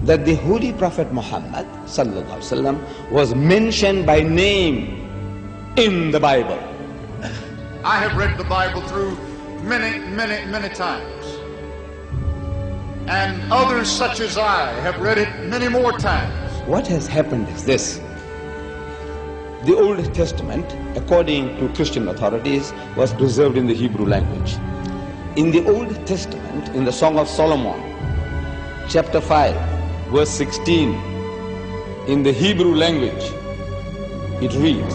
that the Holy Prophet Muhammad sallallahu alaihi wasallam was mentioned by name in the Bible. I have read the Bible through many times. And others such as I have read it many more times. What has happened is this. The Old Testament, according to Christian authorities, was preserved in the Hebrew language. In the Old Testament, in the Song of Solomon, chapter 5, verse 16, in the Hebrew language, it reads,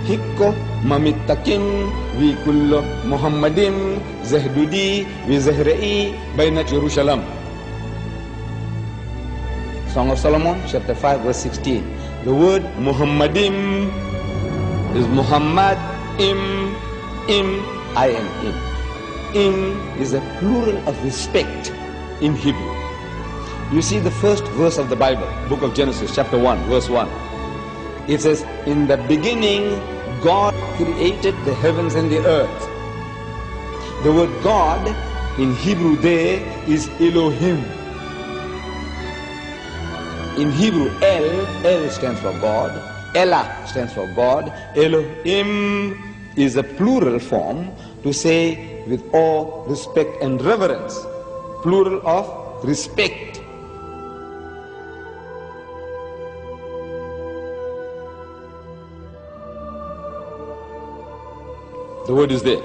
Hikko mamittakim vi kullo Muhammadim zahdudi vi zahra'i bainat Jerusalem. Song of Solomon, chapter 5, verse 16. The word Muhammadim is Muhammad, im, I-M. Im is a plural of respect in Hebrew. You see the first verse of the Bible, book of Genesis, chapter 1, verse 1. It says, in the beginning, God created the heavens and the earth. The word God in Hebrew there is Elohim. In Hebrew, El stands for God, Elah stands for God, Elohim is a plural form to say with awe, respect and reverence, plural of respect. The word is there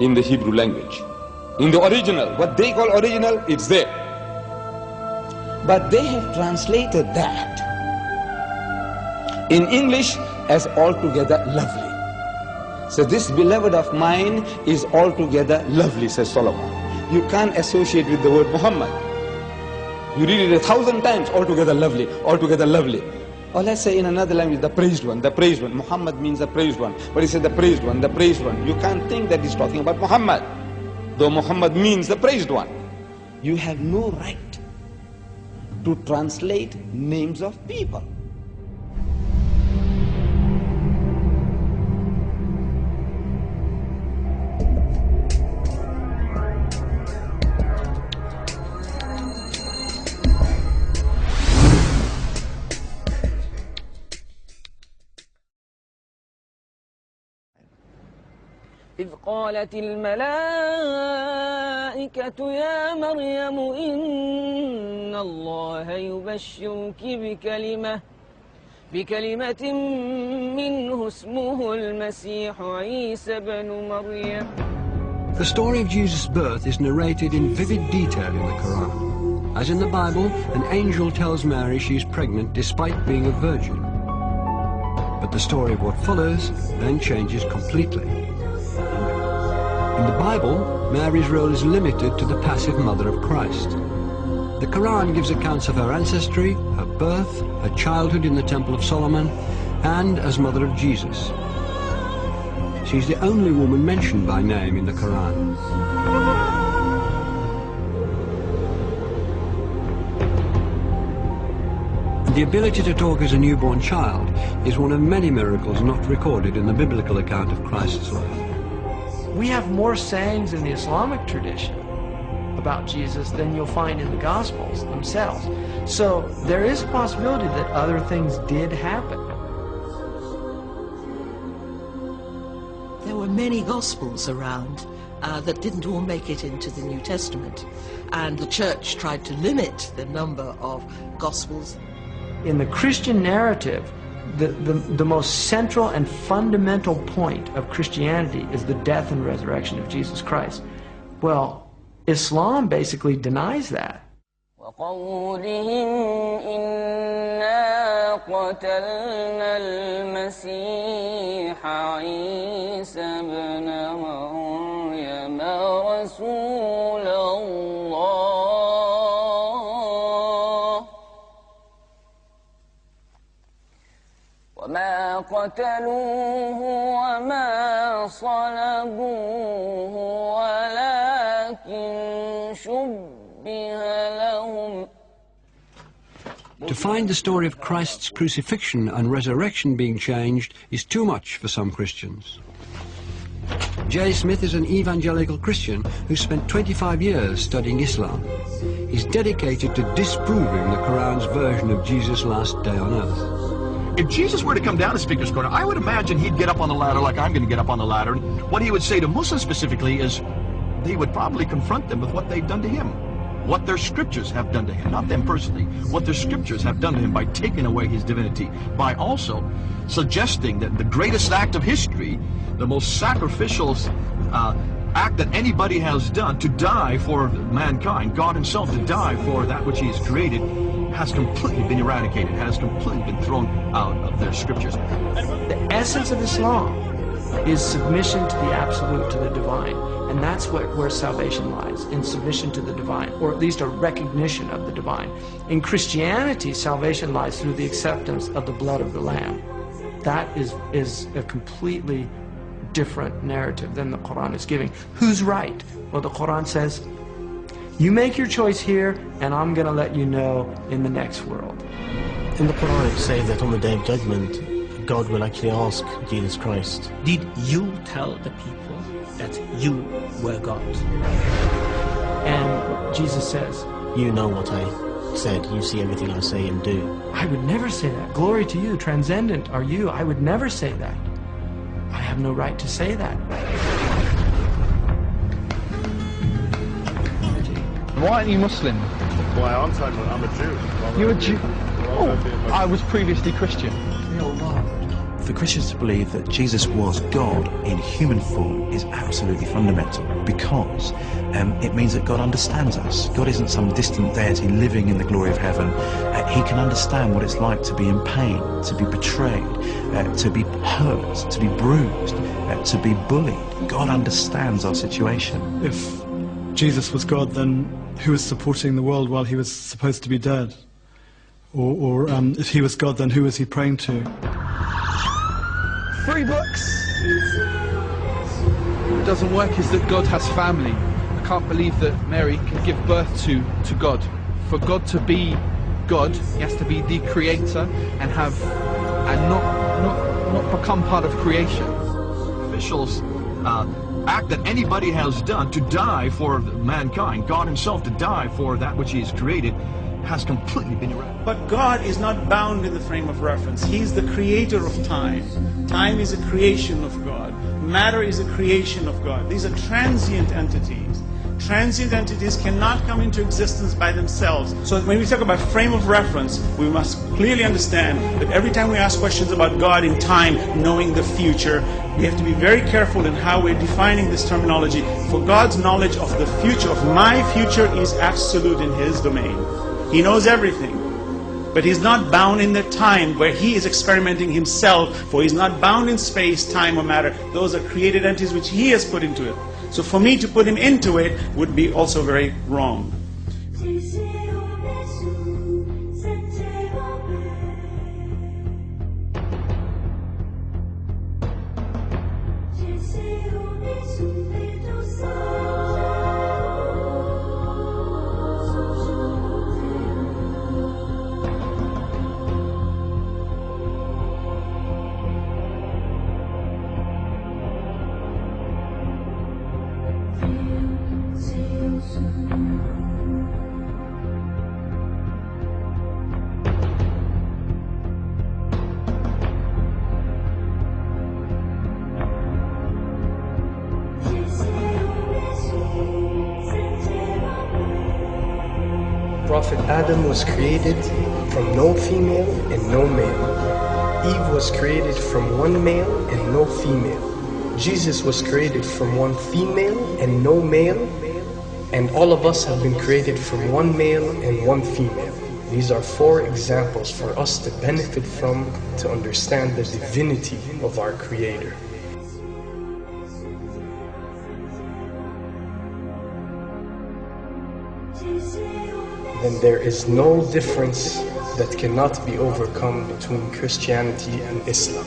in the Hebrew language. In the original, what they call original, it's there. But they have translated that in English as altogether lovely. So this beloved of mine is altogether lovely, says Solomon. You can't associate with the word Muhammad. You read it 1,000 times, altogether lovely, altogether lovely. Or let's say in another language, the praised one, the praised one. Muhammad means the praised one. But he said the praised one, the praised one. You can't think that he's talking about Muhammad, though Muhammad means the praised one. You have no right to translate names of people. إذ قالت الملائكة يا مريم إن الله يبشرك بكلمة منه اسمه المسيح عيسى بن مريم. The story of Jesus' birth is narrated in vivid detail in the Quran. As in the Bible, an angel tells Mary she is pregnant despite being a virgin. But the story of what follows then changes completely. In the Bible, Mary's role is limited to the passive mother of Christ. The Quran gives accounts of her ancestry, her birth, her childhood in the Temple of Solomon, and as mother of Jesus. She's the only woman mentioned by name in the Quran. The ability to talk as a newborn child is one of many miracles not recorded in the biblical account of Christ's life. We have more sayings in the Islamic tradition about Jesus than you'll find in the Gospels themselves. So there is a possibility that other things did happen. There were many Gospels around that didn't all make it into the New Testament. And the Church tried to limit the number of Gospels. In the Christian narrative, the most central and fundamental point of Christianity is the death and resurrection of Jesus Christ. Well, Islam basically denies that. وقولهم إنا قتلنا المسيح عيسى بن مريم رسول الله وما قتلوه وما صلبوه ولكن شبه لهم. To find the story of Christ's crucifixion and resurrection being changed is too much for some Christians. Jay Smith is an evangelical Christian who spent 25 years studying Islam. He's dedicated to disproving the Quran's version of Jesus' last day on earth. If Jesus were to come down to Speaker's Corner, I would imagine he'd get up on the ladder like I'm going to get up on the ladder. And what he would say to Muslims specifically is, they would probably confront them with what they've done to him. What their scriptures have done to him, not them personally, what their scriptures have done to him by taking away his divinity, by also suggesting that the greatest act of history, the most sacrificial act that anybody has done, to die for mankind, God himself to die for that which he has created, has completely been eradicated, has completely been thrown out of their scriptures. The essence of Islam is submission to the absolute, to the divine. And that's where salvation lies, in submission to the divine, or at least a recognition of the divine. In Christianity, salvation lies through the acceptance of the blood of the Lamb. That is a completely different narrative than the Quran is giving. Who's right? Well, the Quran says, you make your choice here, and I'm going to let you know in the next world. In the Quran it says that on the Day of Judgment, God will actually ask Jesus Christ, did you tell the people that you were God? And Jesus says, you know what I said, you see everything I say and do. I would never say that. Glory to you, transcendent are you. I would never say that. I have no right to say that. Why aren't you Muslim? Why, I'm a Jew. You're a Jew? Oh, I was previously Christian. For Christians to believe that Jesus was God in human form is absolutely fundamental, because it means that God understands us. God isn't some distant deity living in the glory of heaven. He can understand what it's like to be in pain, to be betrayed, to be hurt, to be bruised, to be bullied. God understands our situation. If Jesus was God, then who was supporting the world while he was supposed to be dead? Or if he was God, then who was he praying to? 3 books. What doesn't work is that God has family. I can't believe that Mary can give birth to God. For God to be God, he has to be the creator and not become part of creation. Officials act that anybody has done to die for mankind, God himself to die for that which he has created, has completely been eradicated. But God is not bound in the frame of reference. He's the creator of time. Time is a creation of God. Matter is a creation of God. These are transient entities. Transient entities cannot come into existence by themselves. So when we talk about frame of reference, we must clearly understand that every time we ask questions about God in time, knowing the future, we have to be very careful in how we're defining this terminology. For God's knowledge of the future, of my future, is absolute in his domain. He knows everything, but he's not bound in the time where he is experimenting himself, for he's not bound in space, time, or matter. Those are created entities which he has put into it. So for me to put him into it would be also very wrong. Prophet Adam was created from no female and no male. Eve was created from one male and no female. Jesus was created from one female and no male. And all of us have been created from one male and one female. These are 4 examples for us to benefit from, to understand the divinity of our Creator. Then there is no difference that cannot be overcome between Christianity and Islam.